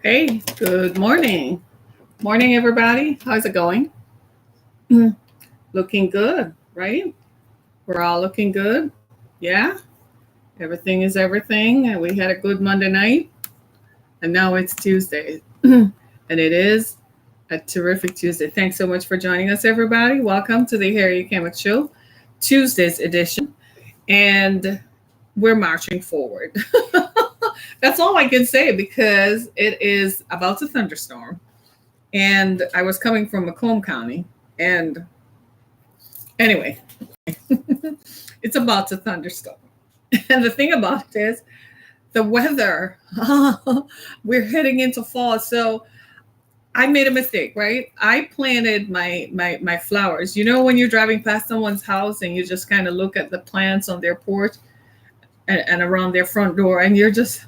Hey, good morning. Morning, everybody. How's it going? Mm, Looking good, right? We're all looking good. Yeah, everything is everything. And we had a good Monday night, and now it's Tuesday. And it is a terrific Tuesday. Thanks so much for joining us, everybody. Welcome to the Harry Kamek Show, Tuesday's edition. And we're marching forward. That's all I can say because it is about to thunderstorm. And I was coming from Macomb County. And anyway, it's about to thunderstorm. And the thing about it is the weather. We're heading into fall. So I made a mistake, right? I planted my flowers. You know when you're driving past someone's house and you just kind of look at the plants on their porch and around their front door and you're just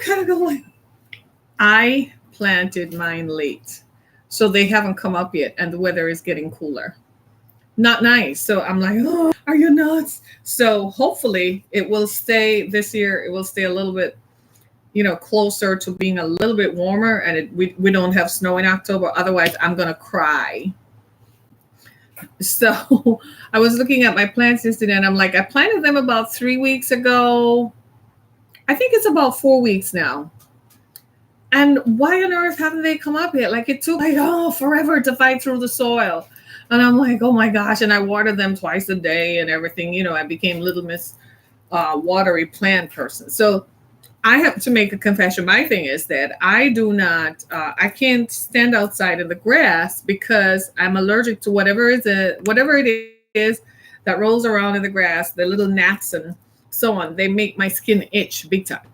kind of going. I planted mine late. So they haven't come up yet and the weather is getting cooler. Not nice. So I'm like, oh, are you nuts? So hopefully it will stay this year. It will stay a little bit, closer to being a little bit warmer, and we don't have snow in October. Otherwise, I'm gonna cry. So I was looking at my plants yesterday, and I'm like, I planted them about 3 weeks ago. I think it's about 4 weeks now. And why on earth haven't they come up yet? Like it took forever to fight through the soil. And I'm like, oh my gosh. And I watered them twice a day and everything. I became Little Miss watery plant person. So I have to make a confession. My thing is that I do not, I can't stand outside in the grass because I'm allergic to whatever it is that rolls around in the grass, the little gnats and so on. They make my skin itch big time.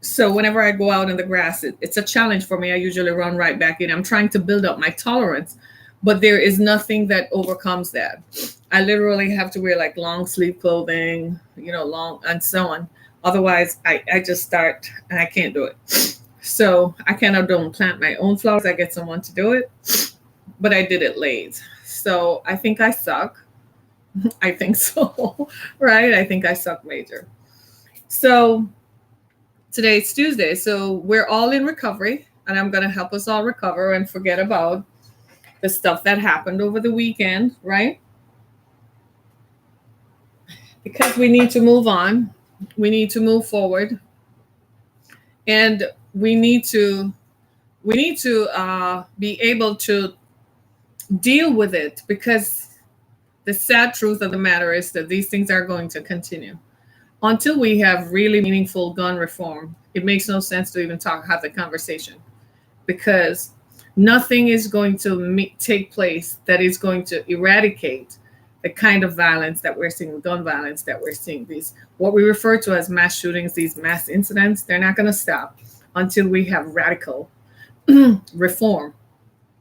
So whenever I go out in the grass, it's a challenge for me. I usually run right back in. I'm trying to build up my tolerance, but there is nothing that overcomes that. I literally have to wear like long sleeve clothing, long and so on. Otherwise, I just start and I can't do it. So I kind of don't plant my own flowers. I get someone to do it, but I did it late. So I think I suck. I think so, right? I think I suck major. So today's Tuesday. So we're all in recovery, and I'm going to help us all recover and forget about the stuff that happened over the weekend, right? Because we need to move on. We need to move forward, and we need to be able to deal with it, because the sad truth of the matter is that these things are going to continue until we have really meaningful gun reform. It makes no sense to even have the conversation, because nothing is going to take place that is going to eradicate the kind of violence that we're seeing, gun violence that we're seeing, these what we refer to as mass shootings, these mass incidents. They're not going to stop until we have radical reform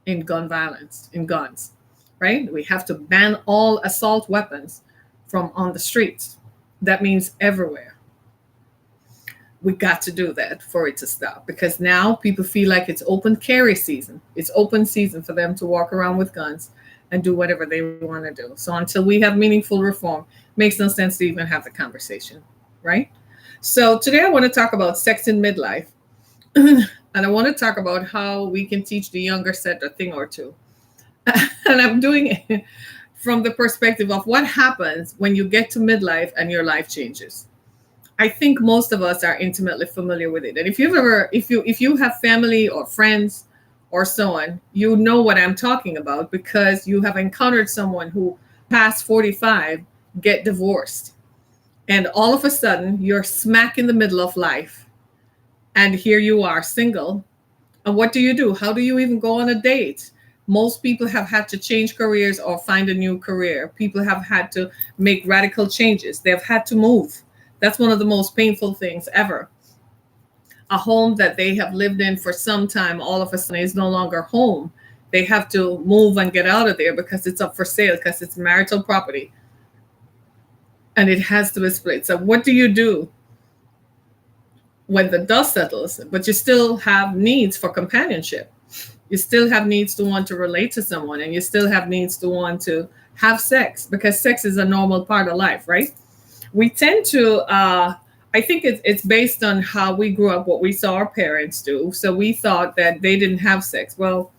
in gun violence, in guns, right? We have to ban all assault weapons from on the streets. That means everywhere. We got to do that for it to stop, because now people feel like it's open carry season. It's open season for them to walk around with guns and do whatever they want to do. So until we have meaningful reform, makes no sense to even have the conversation, right? So today I want to talk about sex in midlife. And I want to talk about how we can teach the younger set a thing or two. And I'm doing it from the perspective of what happens when you get to midlife and your life changes. I think most of us are intimately familiar with it. And if you have family or friends or so on, you know what I'm talking about, because you have encountered someone who past 45 get divorced. And all of a sudden you're smack in the middle of life. And here you are single. And what do you do? How do you even go on a date? Most people have had to change careers or find a new career. People have had to make radical changes. They've had to move. That's one of the most painful things ever. A home that they have lived in for some time all of a sudden is no longer home. They have to move and get out of there because it's up for sale, because it's marital property and it has to be split. So what do you do when the dust settles, but you still have needs for companionship? You still have needs to want to relate to someone, and you still have needs to want to have sex, because sex is a normal part of life, right? We tend to I think it's based on how we grew up, what we saw our parents do. So we thought that they didn't have sex. Well,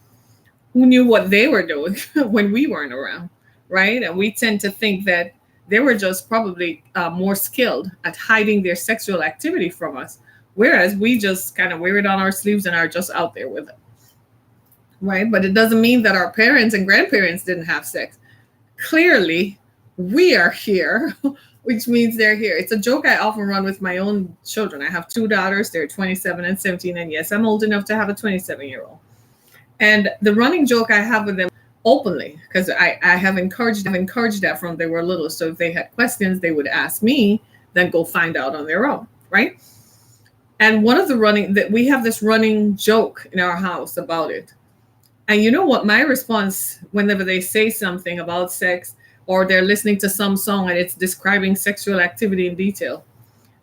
who knew what they were doing when we weren't around, right? And we tend to think that they were just probably more skilled at hiding their sexual activity from us, whereas we just kind of wear it on our sleeves and are just out there with it, right? But it doesn't mean that our parents and grandparents didn't have sex. Clearly, we are here, which means they're here. It's a joke I often run with my own children. I have two daughters, they're 27 and 17, and yes, I'm old enough to have a 27-year-old. And the running joke I have with them openly, because I have encouraged that from they were little. So if they had questions, they would ask me, then go find out on their own, right? And one of the running that we have this running joke in our house about it. And you know what my response whenever they say something about sex or they're listening to some song and it's describing sexual activity in detail.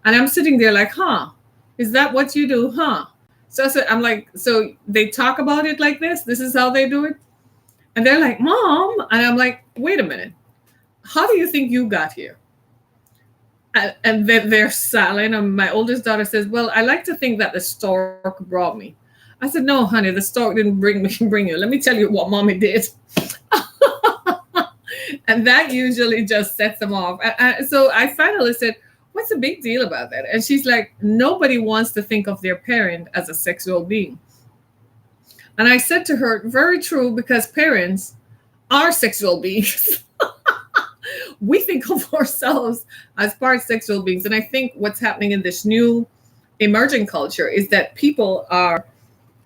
And I'm sitting there like, huh, is that what you do? Huh? So I'm like, so they talk about it like this? This is how they do it? And they're like, Mom. And I'm like, wait a minute. How do you think you got here? And then they're silent. And my oldest daughter says, well, I like to think that the stork brought me. I said, no, honey, the stork didn't bring you. Let me tell you what mommy did. And that usually just sets them off. So I finally said, what's the big deal about that? And she's like, nobody wants to think of their parent as a sexual being. And I said to her, very true, because parents are sexual beings. We think of ourselves as part sexual beings. And I think what's happening in this new emerging culture is that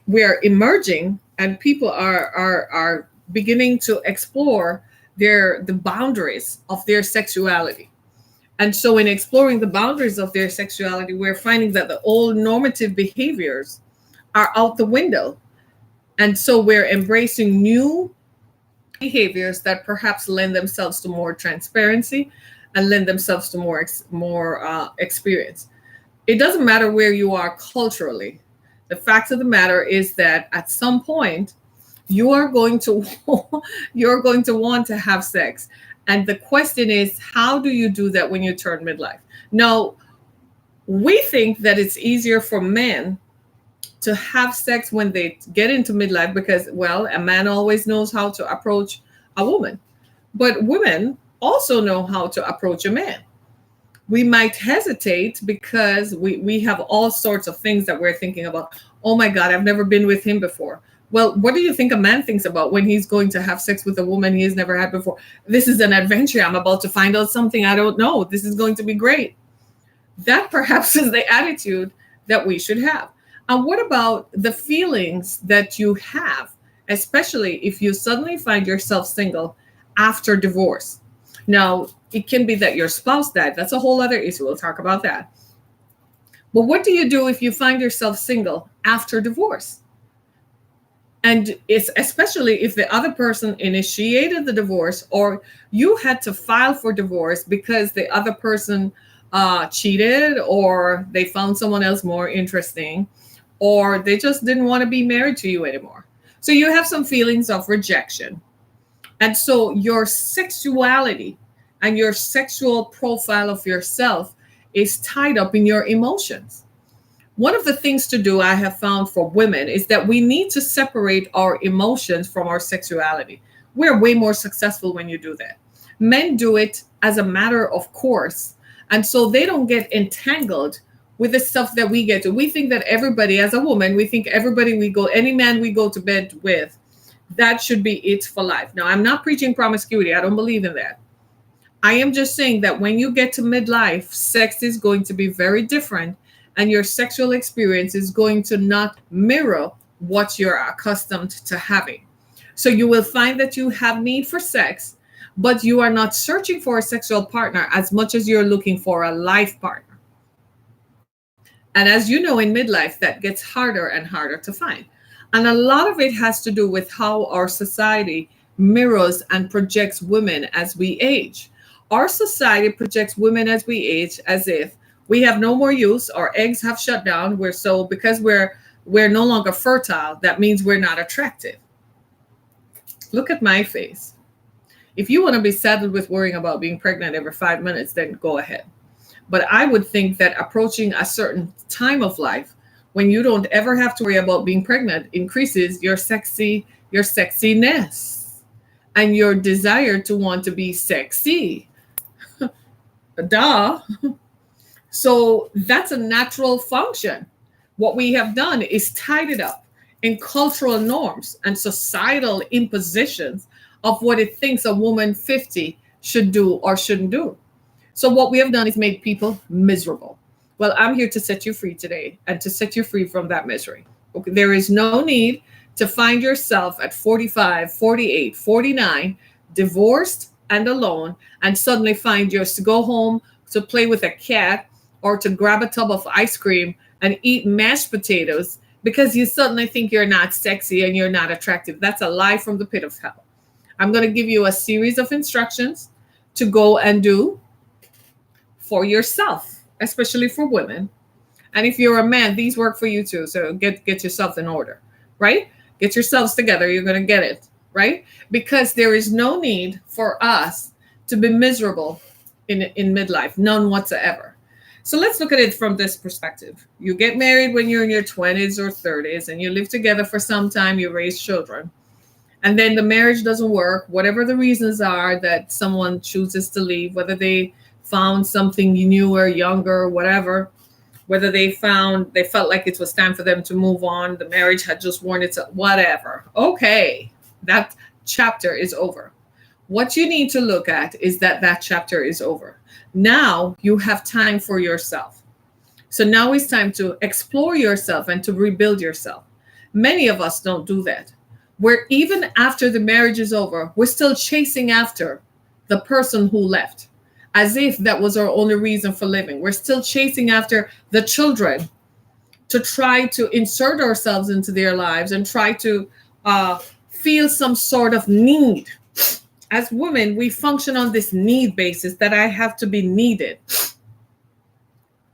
we're emerging and people are beginning to explore the boundaries of their sexuality. And so in exploring the boundaries of their sexuality, we're finding that the old normative behaviors are out the window. And so we're embracing new behaviors that perhaps lend themselves to more transparency and lend themselves to more experience. It doesn't matter where you are culturally. The fact of the matter is that at some point, you are going to want to have sex. And the question is, how do you do that when you turn midlife? Now, we think that it's easier for men to have sex when they get into midlife because, well, a man always knows how to approach a woman. But women also know how to approach a man. We might hesitate because we have all sorts of things that we're thinking about. Oh my God, I've never been with him before. Well, what do you think a man thinks about when he's going to have sex with a woman he has never had before? This is an adventure. I'm about to find out something I don't know. This is going to be great. That perhaps is the attitude that we should have. And what about the feelings that you have, especially if you suddenly find yourself single after divorce? Now, it can be that your spouse died. That's a whole other issue. We'll talk about that. But what do you do if you find yourself single after divorce? And it's especially if the other person initiated the divorce or you had to file for divorce because the other person cheated or they found someone else more interesting or they just didn't want to be married to you anymore. So you have some feelings of rejection. And so your sexuality and your sexual profile of yourself is tied up in your emotions. One of the things to do I have found for women is that we need to separate our emotions from our sexuality. We're way more successful when you do that. Men do it as a matter of course. And so they don't get entangled with the stuff that we get to. We think that everybody, as a woman, we think any man we go to bed with, that should be it for life. Now, I'm not preaching promiscuity. I don't believe in that. I am just saying that when you get to midlife, sex is going to be very different. And your sexual experience is going to not mirror what you're accustomed to having. So you will find that you have need for sex, but you are not searching for a sexual partner as much as you're looking for a life partner. And as you know, in midlife, that gets harder and harder to find. And a lot of it has to do with how our society mirrors and projects women as we age. Our society projects women as we age as if we have no more use, our eggs have shut down. Because we're no longer fertile, that means we're not attractive. Look at my face. If you want to be saddled with worrying about being pregnant every 5 minutes, then go ahead. But I would think that approaching a certain time of life when you don't ever have to worry about being pregnant increases your sexiness and your desire to want to be sexy. Duh. So that's a natural function. What we have done is tied it up in cultural norms and societal impositions of what it thinks a woman 50 should do or shouldn't do. So what we have done is made people miserable. Well, I'm here to set you free today and to set you free from that misery. Okay, there is no need to find yourself at 45, 48, 49, divorced and alone, and suddenly find yours to go home to play with a cat or to grab a tub of ice cream and eat mashed potatoes because you suddenly think you're not sexy and you're not attractive. That's a lie from the pit of hell. I'm going to give you a series of instructions to go and do for yourself, especially for women. And if you're a man, these work for you too. So get yourself in order, right? Get yourselves together. You're going to get it, right? Because there is no need for us to be miserable in midlife, none whatsoever. So let's look at it from this perspective. You get married when you're in your 20s or 30s and you live together for some time, you raise children. And then the marriage doesn't work, whatever the reasons are that someone chooses to leave, whether they found something newer, younger, whatever, whether they felt like it was time for them to move on, the marriage had just worn its whatever. Okay, that chapter is over. What you need to look at is that chapter is over. Now you have time for yourself. So now it's time to explore yourself and to rebuild yourself. Many of us don't do that. Where even after the marriage is over, we're still chasing after the person who left, as if that was our only reason for living. We're still chasing after the children to try to insert ourselves into their lives and try to feel some sort of need. As women, we function on this need basis that I have to be needed.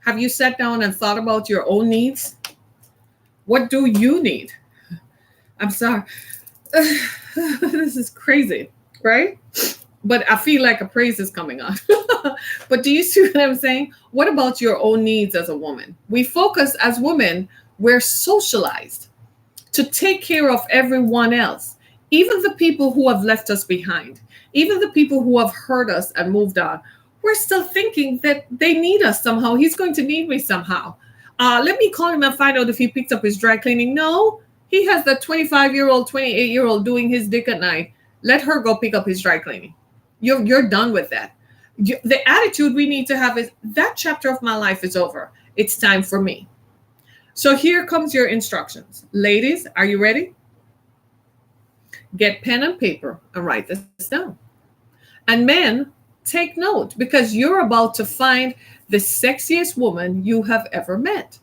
Have you sat down and thought about your own needs? What do you need? I'm sorry. This is crazy, right? But I feel like a praise is coming on. But do you see what I'm saying? What about your own needs as a woman? We focus as women, we're socialized to take care of everyone else, even the people who have left us behind, even the people who have hurt us and moved on. We're still thinking that they need us somehow. He's going to need me somehow. Let me call him and find out if he picked up his dry cleaning. No, he has that 25-year-old, 28-year-old doing his dick at night. Let her go pick up his dry cleaning. You're done with that. The attitude we need to have is that chapter of my life is over. It's time for me. So here comes your instructions. Ladies, are you ready? Get pen and paper and write this down. And men, take note because you're about to find the sexiest woman you have ever met.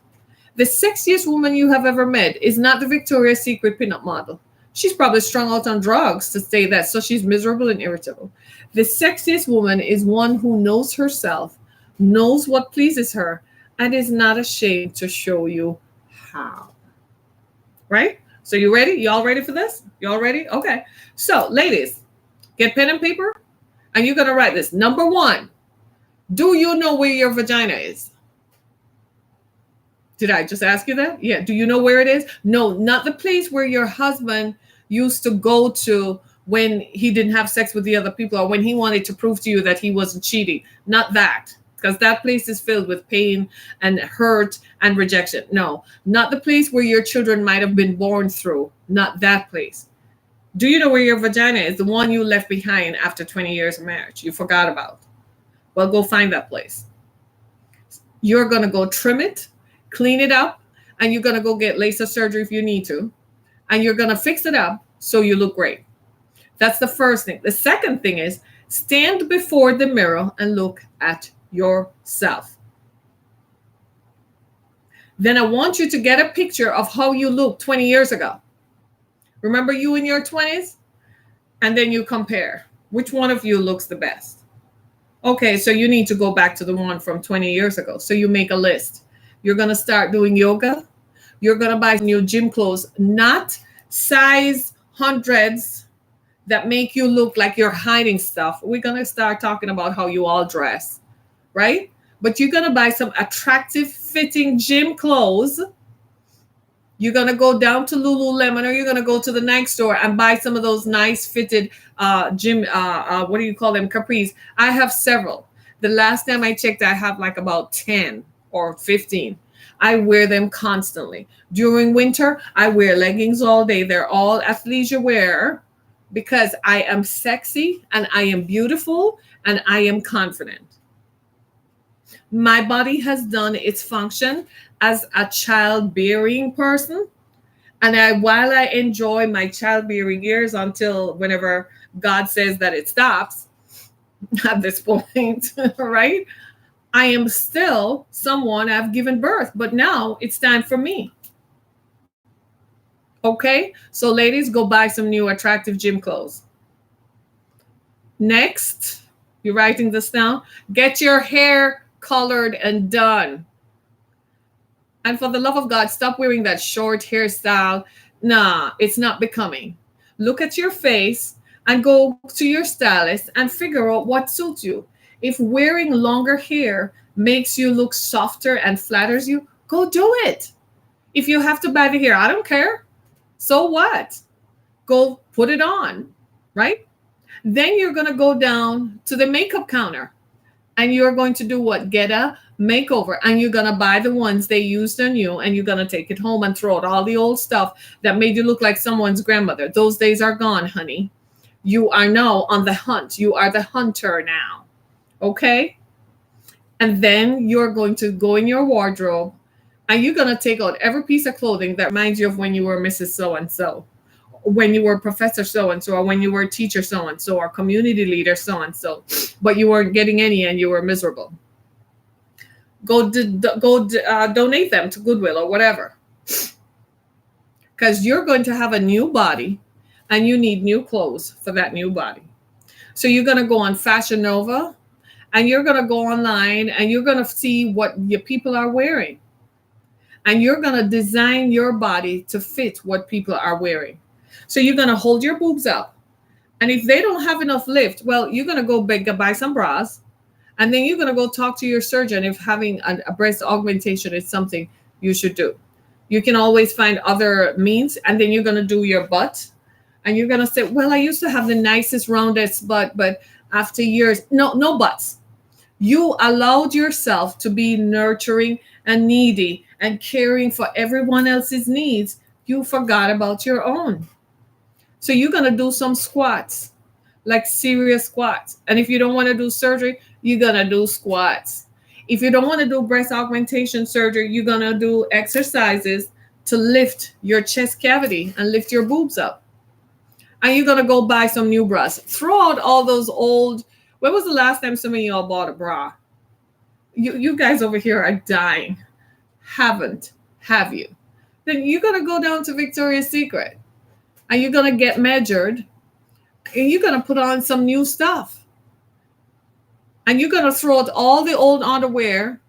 The sexiest woman you have ever met is not the Victoria's Secret pinup model. She's probably strung out on drugs to stay that, so she's miserable and irritable. The sexiest woman is one who knows herself, knows what pleases her, and is not ashamed to show you how. Right? So you ready? Y'all ready for this? Y'all ready? Okay. So, ladies, get pen and paper, and you're going to write this. Number 1, do you know where your vagina is? Did I just ask you that? Yeah. Do you know where it is? No, not the place where your husband used to go to when he didn't have sex with the other people or when he wanted to prove to you that he wasn't cheating. Not that, because that place is filled with pain and hurt and rejection. No, not the place where your children might have been born through. Not that place. Do you know where your vagina is? The one you left behind after 20 years of marriage. You forgot about. Well, go find that place. You're going to go trim it, clean it up, and you're going to go get laser surgery if you need to. And you're going to fix it up so you look great. That's the first thing. The second thing is stand before the mirror and look at yourself. Then I want you to get a picture of how you looked 20 years ago. Remember you in your 20s? And then you compare. Which one of you looks the best? Okay, so you need to go back to the one from 20 years ago. So you make a list. You're going to start doing yoga. You're going to buy new gym clothes, not size hundreds that make you look like you're hiding stuff. We're going to start talking about how you all dress, right? but you're going to buy some attractive fitting gym clothes. You're going to go down to Lululemon, or you're going to go to the Nike store and buy some of those nice fitted gym, what do you call them? Capris. I have several. The last time I checked, I have like about 10 or 15. I wear them constantly. During winter, I wear leggings all day. They're all athleisure wear because I am sexy and I am beautiful and I am confident. My body has done its function as a childbearing person. And while I enjoy my childbearing years until whenever God says that it stops at this point, right? I am still someone, I've given birth, but now it's time for me. Okay? So, ladies, go buy some new attractive gym clothes. Next, you're writing this down. Get your hair colored and done. And for the love of God, stop wearing that short hairstyle. Nah, it's not becoming. Look at your face and go to your stylist and figure out what suits you. If wearing longer hair makes you look softer and flatters you, go do it. If you have to buy the hair, I don't care. So what? Go put it on, right? Then you're going to go down to the makeup counter and you're going to do what? Get a makeover, and you're going to buy the ones they used on you, and you're going to take it home and throw out all the old stuff that made you look like someone's grandmother. Those days are gone, honey. You are now on the hunt. You are the hunter now. Okay? And then you're going to go in your wardrobe and you're going to take out every piece of clothing that reminds you of when you were Mrs. So-and-so, when you were Professor so-and-so, or when you were teacher so-and-so, or community leader so-and-so, but you weren't getting any and you were miserable. Go donate them to Goodwill or whatever. Because you're going to have a new body and you need new clothes for that new body. So you're going to go on Fashion Nova and you're going to go online and you're going to see what your people are wearing. And you're going to design your body to fit what people are wearing. So you're going to hold your boobs up. And if they don't have enough lift, well, you're going to go buy some bras. And then you're going to go talk to your surgeon if having a breast augmentation is something you should do. You can always find other means. And then you're going to do your butt. And you're going to say, well, I used to have the nicest, roundest butt, but after years, no butts. You allowed yourself to be nurturing and needy and caring for everyone else's needs. You forgot about your own. So you're going to do some squats, like serious squats. And if you don't want to do surgery, you're going to do squats. If you don't want to do breast augmentation surgery, you're going to do exercises to lift your chest cavity and lift your boobs up. And you're going to go buy some new bras. Throw out all those old. When was the last time some of y'all bought a bra? You guys over here are dying. Haven't, have you? Then you're going to go down to Victoria's Secret and you're going to get measured and you're going to put on some new stuff. And you're going to throw out all the old underwear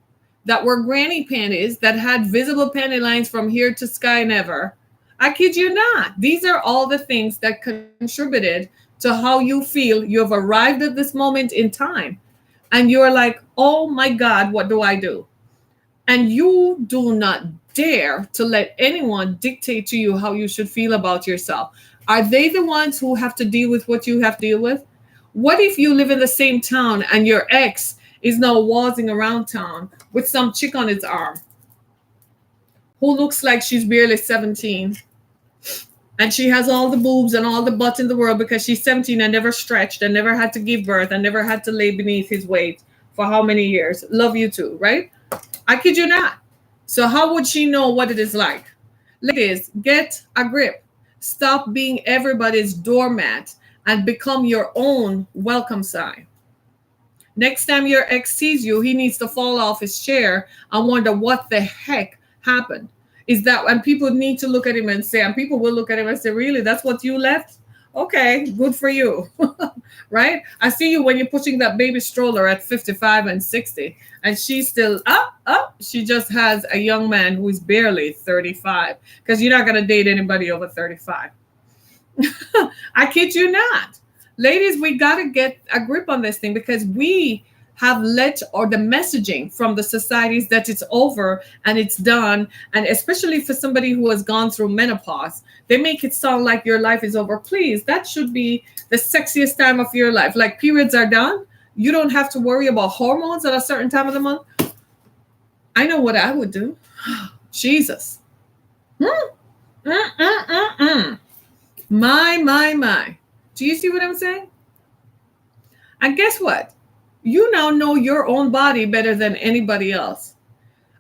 that were granny panties that had visible panty lines from here to sky never. I kid you not. These are all the things that contributed to how you feel. You have arrived at this moment in time. And you're like, oh my God, what do I do? And you do not dare to let anyone dictate to you how you should feel about yourself. Are they the ones who have to deal with what you have to deal with? What if you live in the same town and your ex is now waltzing around town with some chick on his arm who looks like she's barely 17 and she has all the boobs and all the butt in the world because she's 17 and never stretched and never had to give birth and never had to lay beneath his weight for how many years? Love you too, right? I kid you not. So how would she know what it is like? Ladies, get a grip. Stop being everybody's doormat and become your own welcome sign. Next time your ex sees you, he needs to fall off his chair and wonder what the heck happened. Is that, and people need to look at him and say, and people will look at him and say, really, that's what you left? Okay, good for you, right? I see you when you're pushing that baby stroller at 55 and 60, and she's still up. She just has a young man who is barely 35, because you're not going to date anybody over 35. I kid you not. Ladies, we got to get a grip on this thing because we have let, or the messaging from the societies that it's over and it's done, and especially for somebody who has gone through menopause, they make it sound like your life is over. Please, that should be the sexiest time of your life. Like, periods are done, you don't have to worry about hormones at a certain time of the month. I know what I would do. Jesus. My. Do you see what I'm saying? And guess what? You now know your own body better than anybody else.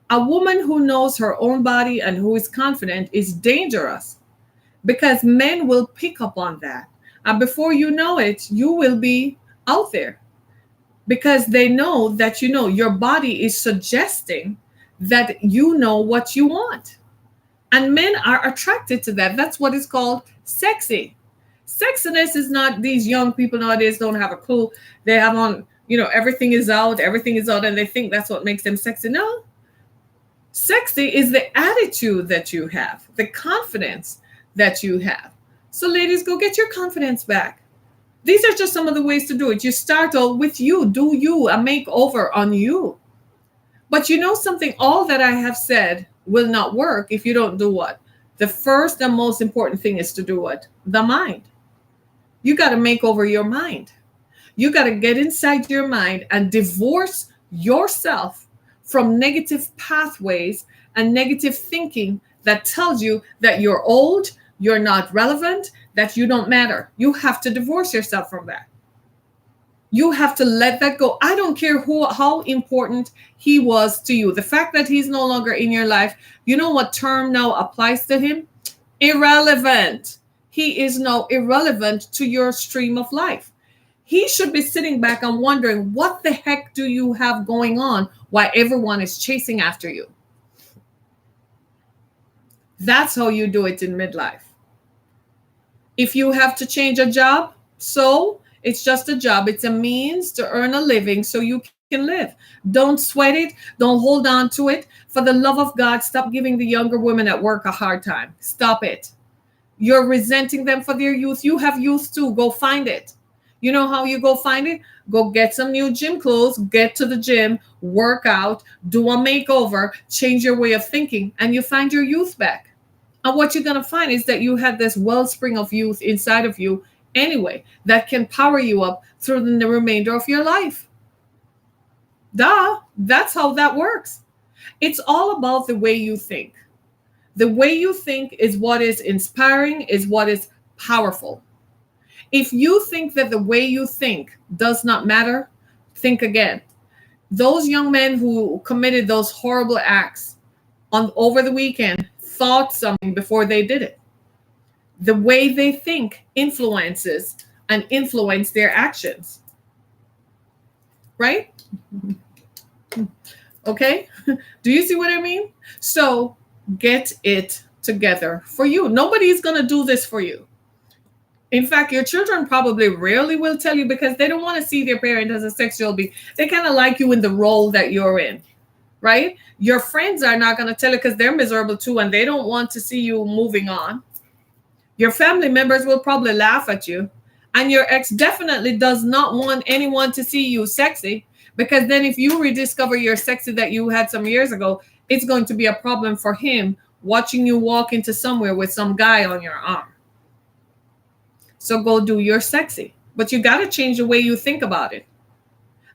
A woman who knows her own body and who is confident is dangerous, because men will pick up on that. And before you know it, you will be out there, because they know that your body is suggesting that you know what you want. And men are attracted to that. That's what is called sexy. Sexiness is not, these young people nowadays don't have a clue. They have on, everything is out, and they think that's what makes them sexy. No. Sexy is the attitude that you have, the confidence that you have. So ladies, go get your confidence back. These are just some of the ways to do it. You start out with you, do you, a makeover on you. But you know something, all that I have said will not work if you don't do what? The first and most important thing is to do what? The mind. You got to make over your mind. You got to get inside your mind and divorce yourself from negative pathways and negative thinking that tells you that you're old, you're not relevant, that you don't matter. You have to divorce yourself from that. You have to let that go. I don't care how important he was to you. The fact that he's no longer in your life, you know what term now applies to him? Irrelevant. He is now irrelevant to your stream of life. He should be sitting back and wondering, what the heck do you have going on while everyone is chasing after you? That's how you do it in midlife. If you have to change a job, so it's just a job. It's a means to earn a living so you can live. Don't sweat it. Don't hold on to it. For the love of God, stop giving the younger women at work a hard time. Stop it. You're resenting them for their youth. You have youth too. Go find it. You know how you go find it? Go get some new gym clothes, get to the gym, work out, do a makeover, change your way of thinking, and you find your youth back. And what you're going to find is that you had this wellspring of youth inside of you anyway that can power you up through the remainder of your life. Duh, that's how that works. It's all about the way you think. The way you think is what is inspiring, is what is powerful. If you think that the way you think does not matter, think again. Those young men who committed those horrible acts over the weekend thought something before they did it. The way they think influences and influence their actions. Right? Okay? Do you see what I mean? So get it together for you. Nobody's going to do this for you. In fact, your children probably rarely will tell you, because they don't want to see their parent as a sexual being. They kind of like you in the role that you're in, right? Your friends are not going to tell you because they're miserable too, and they don't want to see you moving on. Your family members will probably laugh at you. And your ex definitely does not want anyone to see you sexy, because then if you rediscover your sexy that you had some years ago, it's going to be a problem for him watching you walk into somewhere with some guy on your arm. So go do your sexy. But you got to change the way you think about it.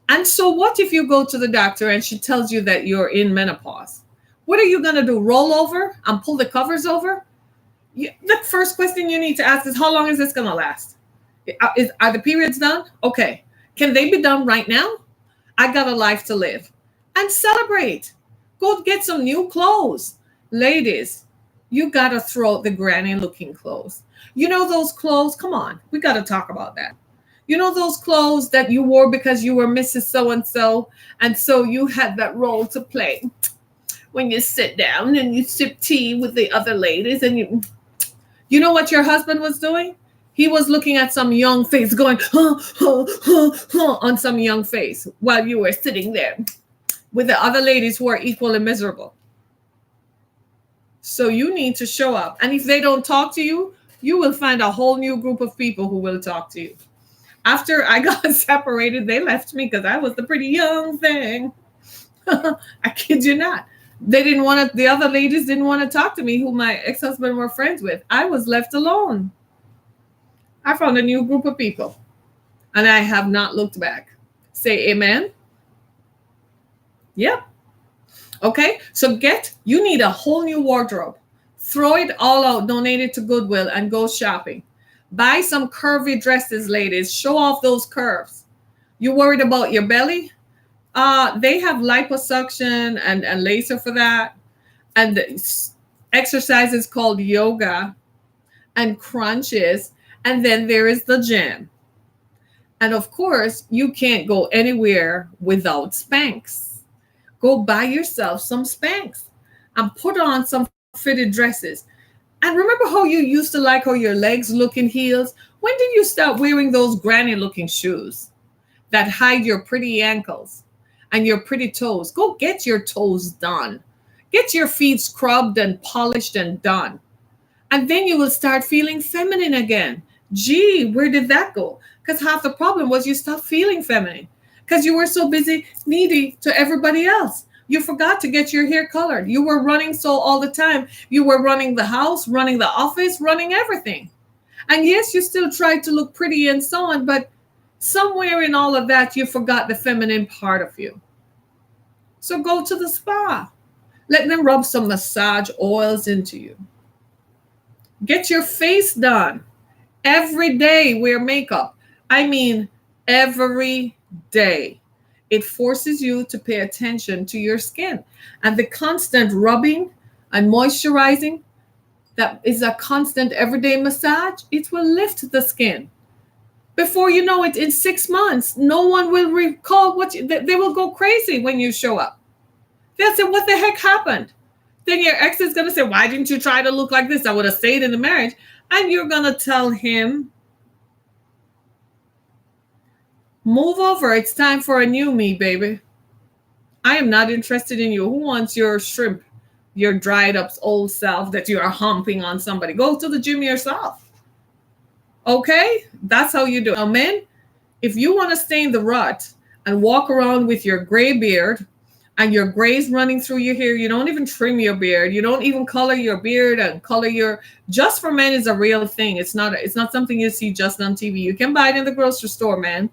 And so what if you go to the doctor and she tells you that you're in menopause? What are you going to do? Roll over and pull the covers over? The first question you need to ask is, how long is this going to last? Are the periods done? Okay. Can they be done right now? I got a life to live. And celebrate. Go get some new clothes. Ladies, you got to throw out the granny looking clothes. You know those clothes? Come on. We got to talk about that. You know those clothes that you wore because you were Mrs. So-and-so, and so you had that role to play when you sit down and you sip tea with the other ladies, and you know what your husband was doing? He was looking at some young face going, on some young face while you were sitting there with the other ladies who are equally miserable. So you need to show up. And if they don't talk to you, you will find a whole new group of people who will talk to you. After I got separated, they left me because I was the pretty young thing. I kid you not. They didn't want to, the other ladies didn't want to talk to me who my ex-husband were friends with. I was left alone. I found a new group of people and I have not looked back. Say amen. Yep. Okay. So you need a whole new wardrobe. Throw it all out, donate it to Goodwill and go shopping. Buy some curvy dresses, ladies. Show off those curves. You worried about your belly? They have liposuction and laser for that. And the exercises called yoga and crunches. And then there is the gym. And of course, you can't go anywhere without Spanx. Go buy yourself some Spanx and put on some fitted dresses. And remember how you used to like how your legs look in heels? When did you start wearing those granny looking shoes that hide your pretty ankles and your pretty toes? Go get your toes done. Get your feet scrubbed and polished and done. And then you will start feeling feminine again. Gee, where did that go? Because half the problem was you stopped feeling feminine because you were so busy needy to everybody else. You forgot to get your hair colored. You were running so all the time. You were running the house, running the office, running everything. And yes, you still tried to look pretty and so on, but somewhere in all of that, you forgot the feminine part of you. So go to the spa. Let them rub some massage oils into you. Get your face done. Every day wear makeup. I mean, every day. It forces you to pay attention to your skin. And the constant rubbing and moisturizing, that is a constant everyday massage, it will lift the skin. Before you know it, in 6 months, no one will recall they will go crazy when you show up. They'll say, what the heck happened? Then your ex is going to say, why didn't you try to look like this? I would have stayed in the marriage. And you're going to tell him, move over. It's time for a new me, baby. I am not interested in you. Who wants your shrimp, your dried up old self that you are humping on somebody? Go to the gym yourself. Okay? That's how you do it. Now, men, if you want to stay in the rut and walk around with your gray beard and your grays running through your hair, you don't even trim your beard. You don't even color your beard and color your, just for men is a real thing. It's not something you see just on TV. You can buy it in the grocery store, man.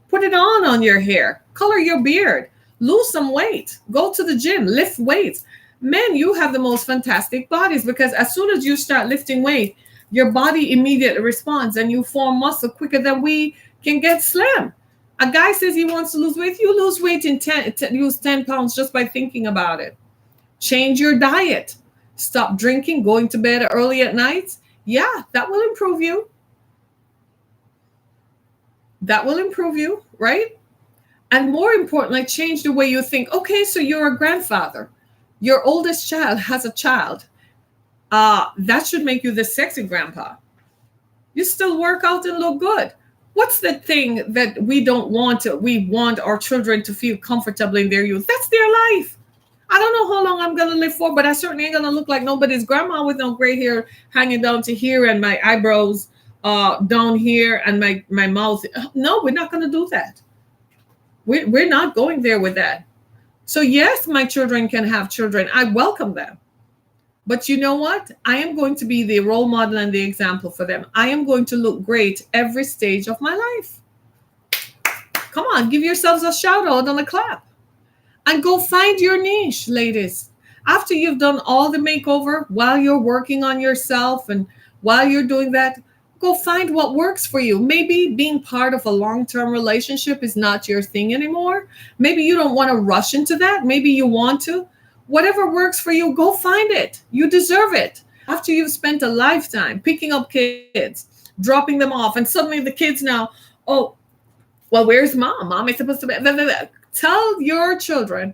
Put it on your hair. Color your beard. Lose some weight. Go to the gym. Lift weights. Men, you have the most fantastic bodies because as soon as you start lifting weight, your body immediately responds and you form muscle quicker than we can get slim. A guy says he wants to lose weight. You lose weight in lose 10 pounds just by thinking about it. Change your diet. Stop drinking, going to bed early at night. Yeah, that will improve you. That will improve you, right? And more importantly, change the way you think. Okay, so you're a grandfather. Your oldest child has a child. That should make you the sexy grandpa. You still work out and look good. What's the thing that we don't want to? We want our children to feel comfortable in their youth. That's their life. I don't know how long I'm going to live for, but I certainly ain't going to look like nobody's grandma with no gray hair hanging down to here and my eyebrows down here and my mouth. No, we're not going to do that. We're not going there with that. So yes, my children can have children. I welcome them. But you know what? I am going to be the role model and the example for them. I am going to look great every stage of my life. Come on, give yourselves a shout out and a clap. And go find your niche, ladies. After you've done all the makeover, while you're working on yourself and while you're doing that, go find what works for you. Maybe being part of a long-term relationship is not your thing anymore. Maybe you don't want to rush into that. Maybe you want to. Whatever works for you, go find it. You deserve it. After you've spent a lifetime picking up kids, dropping them off, and suddenly the kids now, oh, well, where's mom? Mom is supposed to be. Tell your children,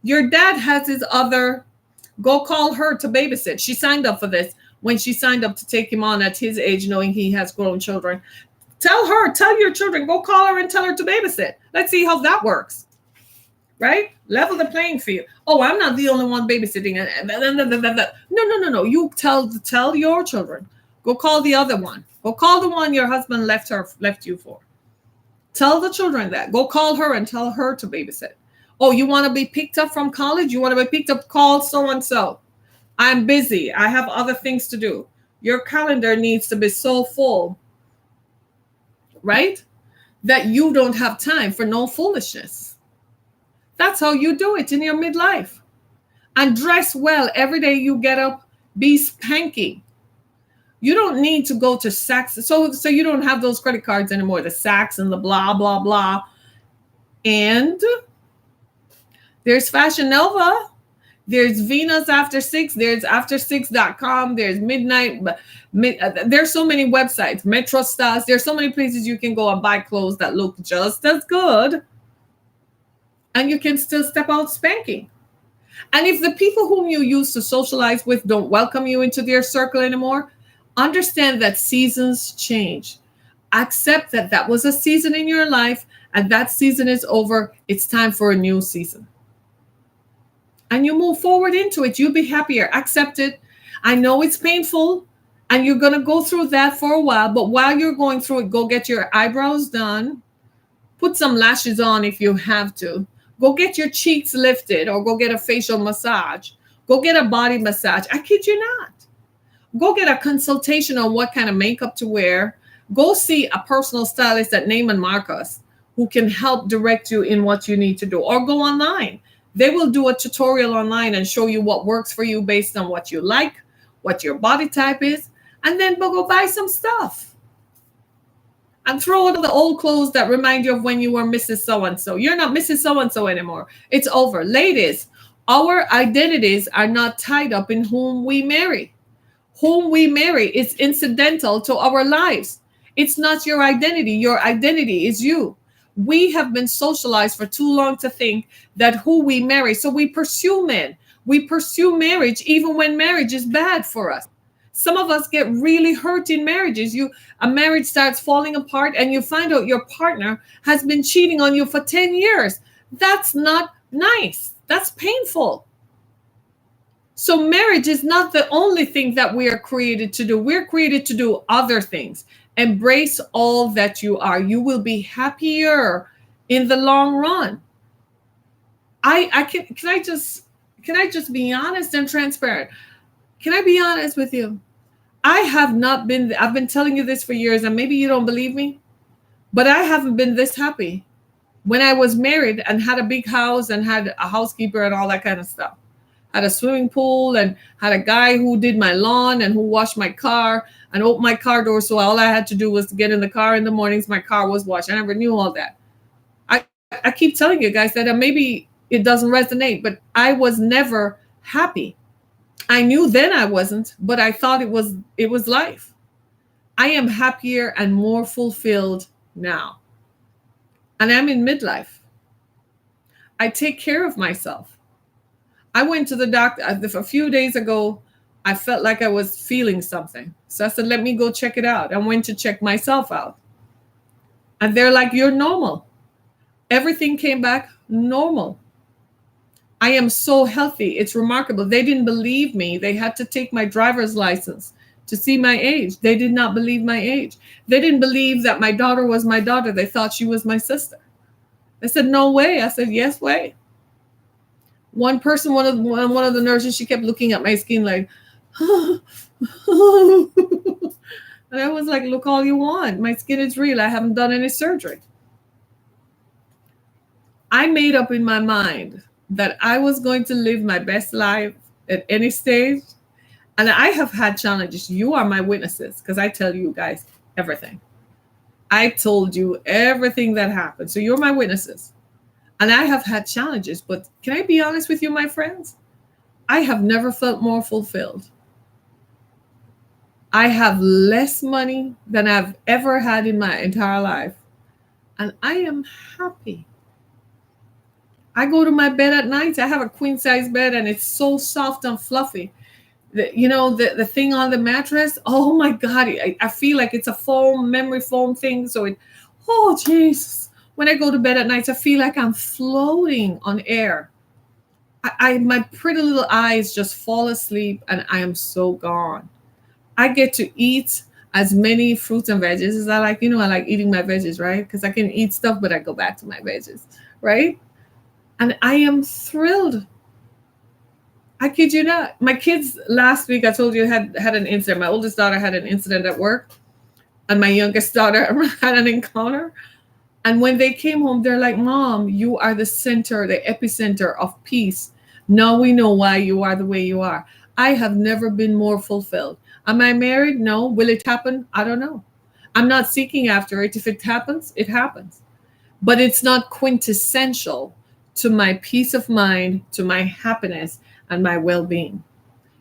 your dad has his other, go call her to babysit. She signed up for this when she signed up to take him on at his age, knowing he has grown children. Tell your children, go call her and tell her to babysit. Let's see how that works. Right? Level the playing field. Oh, I'm not the only one babysitting. No. You tell your children. Go call the other one. Go call the one your husband left you for. Tell the children that. Go call her and tell her to babysit. Oh, you want to be picked up from college? You want to be picked up? Call so and so. I'm busy. I have other things to do. Your calendar needs to be so full, right? That you don't have time for no foolishness. That's how you do it in your midlife. And dress well every day you get up. Be spanky. You don't need to go to Saks. So you don't have those credit cards anymore, the Saks and the blah, blah, blah. And there's Fashion Nova. There's Venus After Six. There's after6.com. There's Midnight. There's so many websites. Metro Stars. There's so many places you can go and buy clothes that look just as good. And you can still step out spanking. And if the people whom you used to socialize with don't welcome you into their circle anymore, understand that seasons change. Accept that that was a season in your life and that season is over. It's time for a new season. And you move forward into it. You'll be happier. Accept it. I know it's painful and you're going to go through that for a while. But while you're going through it, go get your eyebrows done. Put some lashes on if you have to. Go get your cheeks lifted or go get a facial massage. Go get a body massage. I kid you not. Go get a consultation on what kind of makeup to wear. Go see a personal stylist at Neiman Marcus who can help direct you in what you need to do. Or go online. They will do a tutorial online and show you what works for you based on what you like, what your body type is, and then go buy some stuff. And throw out the old clothes that remind you of when you were Mrs. So-and-so. You're not Mrs. So-and-so anymore. It's over. Ladies, our identities are not tied up in whom we marry. Whom we marry is incidental to our lives. It's not your identity. Your identity is you. We have been socialized for too long to think that who we marry. So we pursue men. We pursue marriage even when marriage is bad for us. Some of us get really hurt in marriages. A marriage starts falling apart and you find out your partner has been cheating on you for 10 years. That's not nice. That's painful. So marriage is not the only thing that we are created to do. We're created to do other things. Embrace all that you are. You will be happier in the long run. Can I just be honest and transparent? Can I be honest with you? I've been telling you this for years and maybe you don't believe me, but I haven't been this happy when I was married and had a big house and had a housekeeper and all that kind of stuff. Had a swimming pool and had a guy who did my lawn and who washed my car and opened my car door. So all I had to do was to get in the car in the mornings. My car was washed. I never knew all that. I keep telling you guys that maybe it doesn't resonate, but I was never happy. I knew then I wasn't, but I thought it was life. I am happier and more fulfilled now. And I'm in midlife. I take care of myself. I went to the doctor a few days ago. I felt like I was feeling something. So I said, let me go check it out. I went to check myself out. And they're like, you're normal. Everything came back normal. I am so healthy. It's remarkable. They didn't believe me. They had to take my driver's license to see my age. They did not believe my age. They didn't believe that my daughter was my daughter. They thought she was my sister. They said, no way. I said, yes way. One person, one of the nurses, she kept looking at my skin like, and I was like, look all you want. My skin is real. I haven't done any surgery. I made up in my mind that I was going to live my best life at any stage. And I have had challenges. You are my witnesses because I tell you guys everything. I told you everything that happened. So you're my witnesses. And I have had challenges. But can I be honest with you, my friends? I have never felt more fulfilled. I have less money than I've ever had in my entire life. And I am happy. I go to my bed at night. I have a queen size bed and it's so soft and fluffy. The thing on the mattress, oh my God, I feel like it's a memory foam thing. So oh Jesus. When I go to bed at night, I feel like I'm floating on air. My pretty little eyes just fall asleep and I am so gone. I get to eat. as many fruits and veggies as I like. I like eating my veggies, right? Because I can eat stuff, but I go back to my veggies, right? And I am thrilled. I kid you not. My kids last week, I told you, had an incident. My oldest daughter had an incident at work, and my youngest daughter had an encounter. And when they came home, they're like, Mom, you are the center, the epicenter of peace. Now we know why you are the way you are. I have never been more fulfilled. Am I married? No. Will it happen? I don't know. I'm not seeking after it. If it happens, it happens. But it's not quintessential to my peace of mind, to my happiness, and my well being.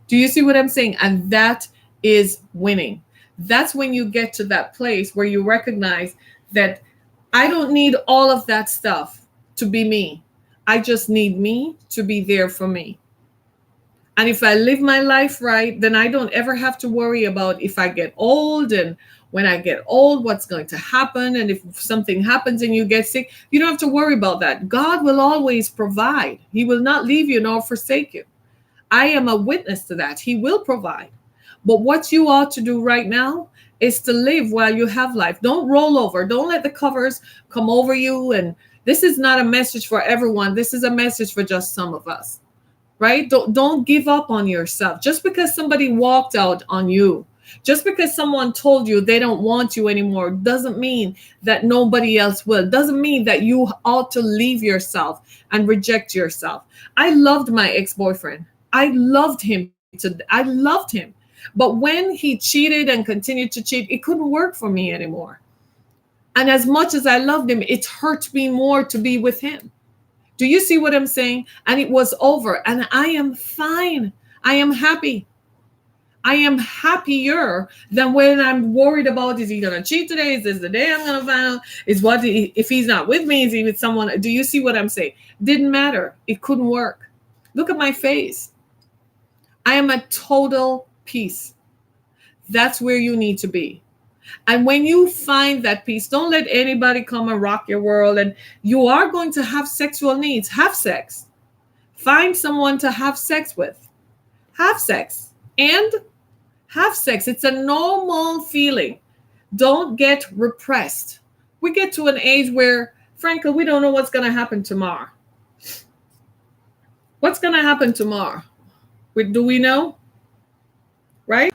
Do you see what I'm saying? And that is winning. That's when you get to that place where you recognize that I don't need all of that stuff to be me. I just need me to be there for me. And if I live my life right, then I don't ever have to worry about if I get old, and when I get old, what's going to happen. And if something happens and you get sick, you don't have to worry about that. God will always provide. He will not leave you nor forsake you. I am a witness to that. He will provide. But what you ought to do right now is to live while you have life. Don't roll over. Don't let the covers come over you. And this is not a message for everyone. This is a message for just some of us, right? Don't give up on yourself. Just because somebody walked out on you, just because someone told you they don't want you anymore, doesn't mean that nobody else will. Doesn't mean that you ought to leave yourself and reject yourself. I loved my ex-boyfriend. I loved him. But when he cheated and continued to cheat, it couldn't work for me anymore. And as much as I loved him, it hurt me more to be with him. Do you see what I'm saying? And it was over. And I am fine. I am happy. I am happier than when I'm worried about, is he going to cheat today? Is this the day I'm going to find out? If he's not with me, is he with someone? Do you see what I'm saying? Didn't matter. It couldn't work. Look at my face. I am at total peace. That's where you need to be. And when you find that peace, don't let anybody come and rock your world. And you are going to have sexual needs. Have sex. Find someone to have sex with. Have sex. And have sex. It's a normal feeling. Don't get repressed. We get to an age where, frankly, we don't know what's going to happen tomorrow. What's going to happen tomorrow? Do we know? Right?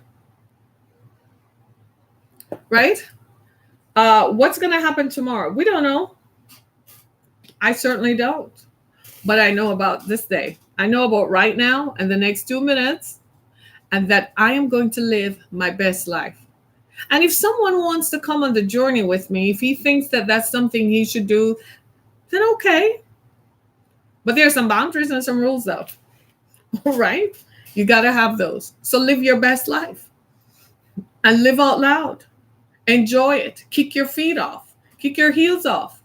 Right? What's going to happen tomorrow? We don't know. I certainly don't. But I know about this day. I know about right now and the next 2 minutes, and that I am going to live my best life. And if someone wants to come on the journey with me, if he thinks that that's something he should do, then okay. But there are some boundaries and some rules, though. All right? You got to have those. So live your best life and live out loud. Enjoy it. Kick your feet off. Kick your heels off.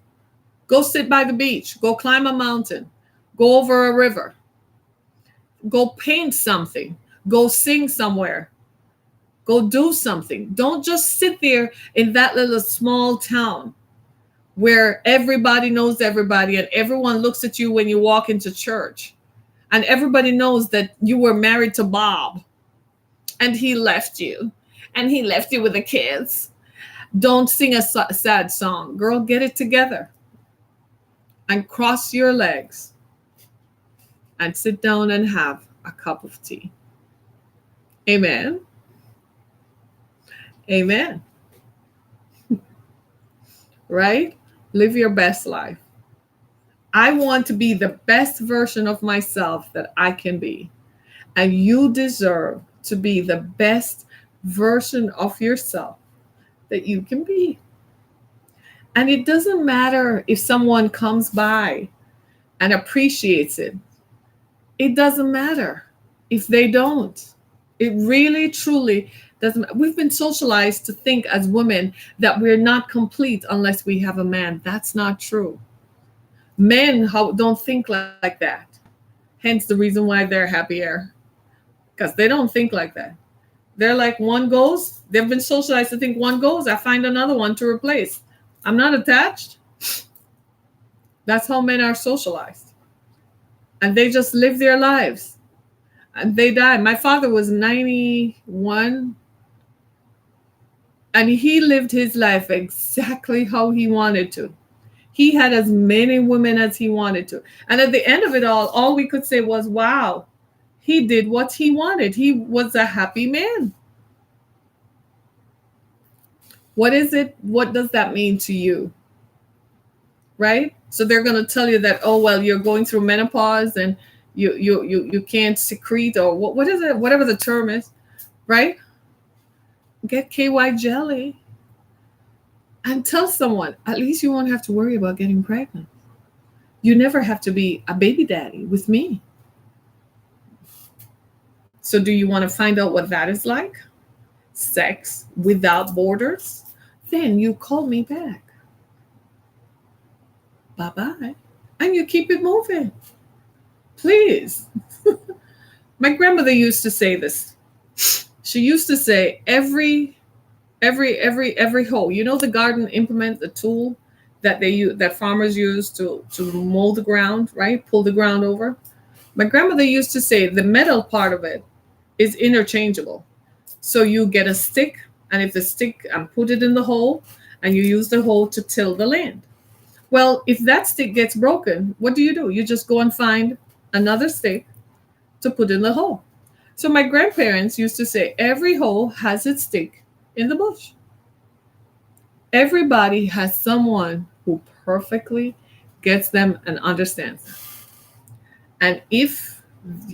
Go sit by the beach. Go climb a mountain. Go over a river. Go paint something. Go sing somewhere. Go do something. Don't just sit there in that little small town where everybody knows everybody and everyone looks at you when you walk into church. And everybody knows that you were married to Bob and he left you. And he left you with the kids. Don't sing a sad song. Girl, get it together. And cross your legs. And sit down and have a cup of tea. Amen. Amen. Right? Live your best life. I want to be the best version of myself that I can be. And you deserve to be the best version of yourself that you can be. And it doesn't matter if someone comes by and appreciates it. It doesn't matter if they don't. It really, truly doesn't. We've been socialized to think as women that we're not complete unless we have a man. That's not true. Men don't think like that. Hence the reason why they're happier. Because they don't think like that. They're like, one goes. They've been socialized to think one goes. I find another one to replace. I'm not attached. That's how men are socialized. And they just live their lives. And they die. My father was 91. And he lived his life exactly how he wanted to. He had as many women as he wanted to. And at the end of it all we could say was, wow, he did what he wanted. He was a happy man. What is it? What does that mean to you? Right? So they're going to tell you that, oh, well, you're going through menopause and you can't secrete, or what is it? Whatever the term is, right? Get KY jelly and tell someone, at least you won't have to worry about getting pregnant. You never have to be a baby daddy with me. So do you want to find out what that is like? Sex without borders? Then you call me back. Bye-bye. And you keep it moving. Please. My grandmother used to say this. She used to say every hoe. You know the garden implement, the tool that they use, that farmers use to mow the ground, right? Pull the ground over. My grandmother used to say the metal part of it is interchangeable. So you get a stick, and if the stick, and put it in the hole, and you use the hole to till the land. Well, if that stick gets broken, what do? You just go and find another stick to put in the hole. So my grandparents used to say every hole has its stick in the bush. Everybody has someone who perfectly gets them and understands them. And if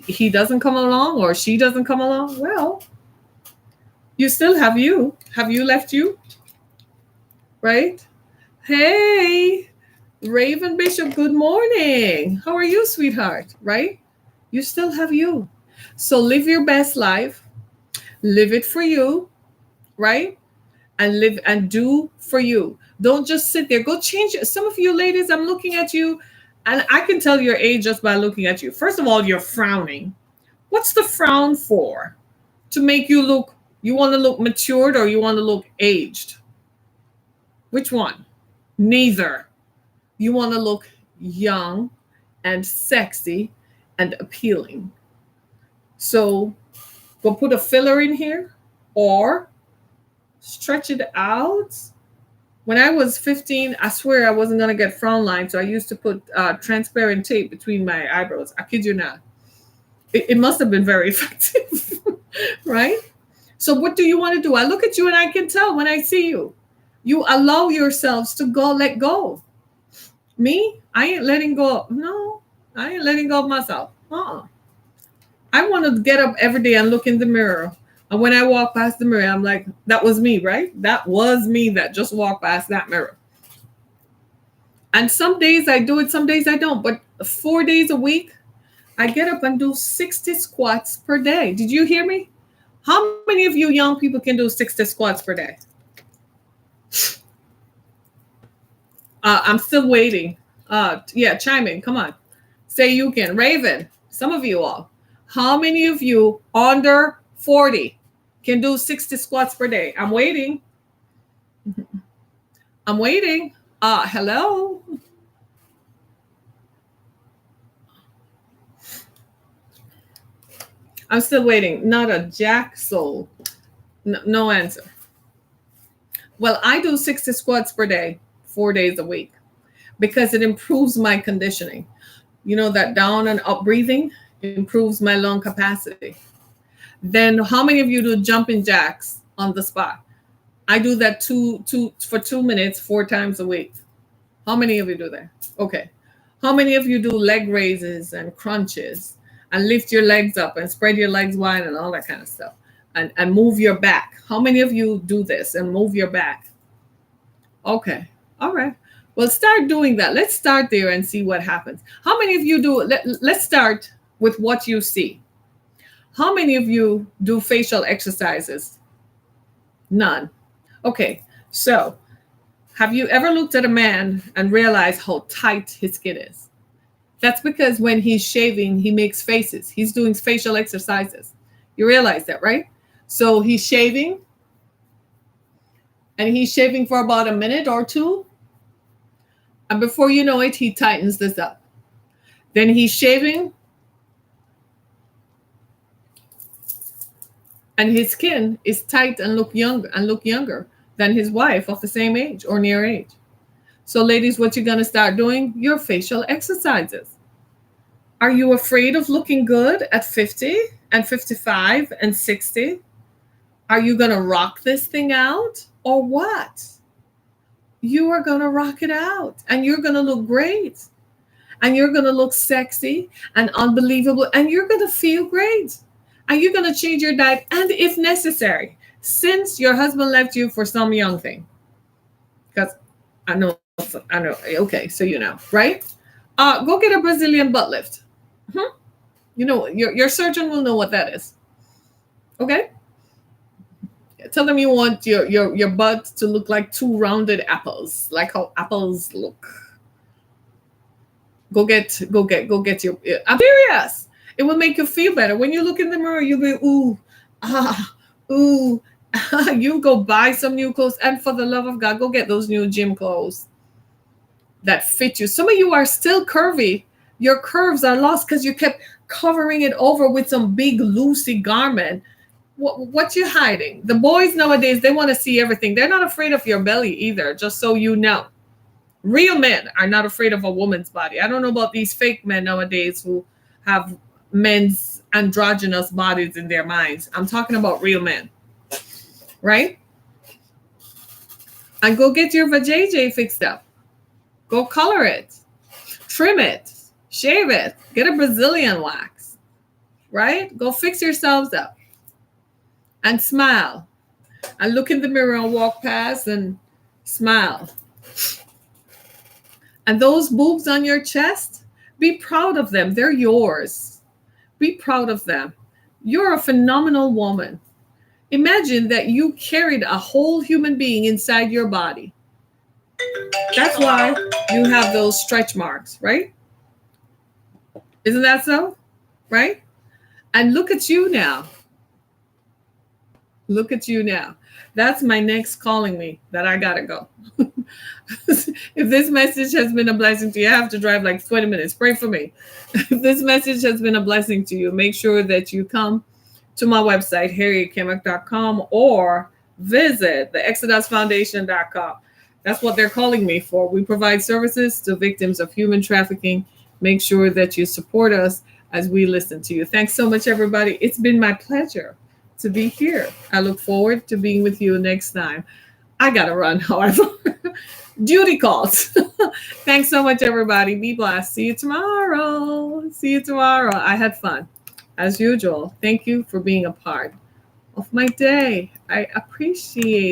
he doesn't come along or she doesn't come along, well, you still have you. Have you left you? Right? Hey, Raven Bishop, good morning. How are you, sweetheart? Right? You still have you. So live your best life. Live it for you, right? And live and do for you. Don't just sit there. Go change it. Some of you ladies, I'm looking at you, and I can tell your age just by looking at you. First of all, you're frowning. What's the frown for? To make you look, you want to look matured or you want to look aged? Which one? Neither. You want to look young and sexy and appealing. So go put a filler in here or stretch it out. When I was 15, I swear I wasn't going to get frown lines. So I used to put transparent tape between my eyebrows. I kid you not. It must have been very effective, right? So what do you want to do? I look at you and I can tell when I see you. You allow yourselves to go, let go. Me, I ain't letting go. No, I ain't letting go of myself. I want to get up every day and look in the mirror. And when I walk past the mirror, I'm like, that was me, right? That was me that just walked past that mirror. And some days I do it, some days I don't. But 4 days a week, I get up and do 60 squats per day. Did you hear me? How many of you young people can do 60 squats per day? I'm still waiting. Yeah, chime in. Come on. Say you can. Raven, some of you all. How many of you under 40 can do 60 squats per day? I'm waiting. I'm waiting. Hello. I'm still waiting. Not a jack soul. No answer. Well, I do 60 squats per day, 4 days a week, because it improves my conditioning. You know, that down and up breathing improves my lung capacity. Then how many of you do jumping jacks on the spot? I do that for 2 minutes, 4 times a week. How many of you do that? Okay. How many of you do leg raises and crunches and lift your legs up and spread your legs wide and all that kind of stuff and move your back? How many of you do this and move your back? Okay. All right. Well, start doing that. Let's start there and see what happens. How many of you do? Let's start with what you see. How many of you do facial exercises? None. Okay. So have you ever looked at a man and realized how tight his skin is? That's because when he's shaving, he makes faces. He's doing facial exercises. You realize that, right? So he's shaving, and he's shaving for about a minute or two. And before you know it, he tightens this up. Then he's shaving, and his skin is tight and look younger. than his wife of the same age or near age. So, ladies, what you're going to start doing? Your facial exercises. Are you afraid of looking good at 50 and 55 and 60? Are you going to rock this thing out or what? You are going to rock it out and you're going to look great and you're going to look sexy and unbelievable and you're going to feel great and you're going to change your diet. And if necessary, since your husband left you for some young thing, because I know, okay, so you know, right? Go get a Brazilian butt lift. You know, your surgeon will know what that is. Okay? Tell them you want your butt to look like two rounded apples, like how apples look. Go get your. I'm serious. It will make you feel better when you look in the mirror. You'll be ooh, ooh. You go buy some new clothes, and for the love of God, go get those new gym clothes that fit you. Some of you are still curvy. Your curves are lost because you kept covering it over with some big loosey garment. What you hiding? The boys nowadays, they want to see everything. They're not afraid of your belly either, just so you know. Real men are not afraid of a woman's body. I don't know about these fake men nowadays who have men's androgynous bodies in their minds. I'm talking about real men, right? And go get your vajayjay fixed up. Go color it, trim it, shave it, get a Brazilian wax, right? Go fix yourselves up and smile and look in the mirror and walk past and smile. And those boobs on your chest, be proud of them. They're yours. Be proud of them. You're a phenomenal woman. Imagine that you carried a whole human being inside your body. That's why you have those stretch marks, right? Isn't that so? Right? And look at you now. Look at you now. That's my next calling me that I gotta go. If this message has been a blessing to you, I have to drive like 20 minutes. Pray for me. If this message has been a blessing to you, make sure that you come to my website, harrietkimmick.com, or visit the exodusfoundation.com. That's what they're calling me for. We provide services to victims of human trafficking. Make sure that you support us as we listen to you. Thanks so much, everybody. It's been my pleasure to be here. I look forward to being with you next time. I gotta run, however. Duty calls. Thanks so much, everybody. Be blessed. See you tomorrow. I had fun, as usual. Thank you for being a part of my day. I appreciate it.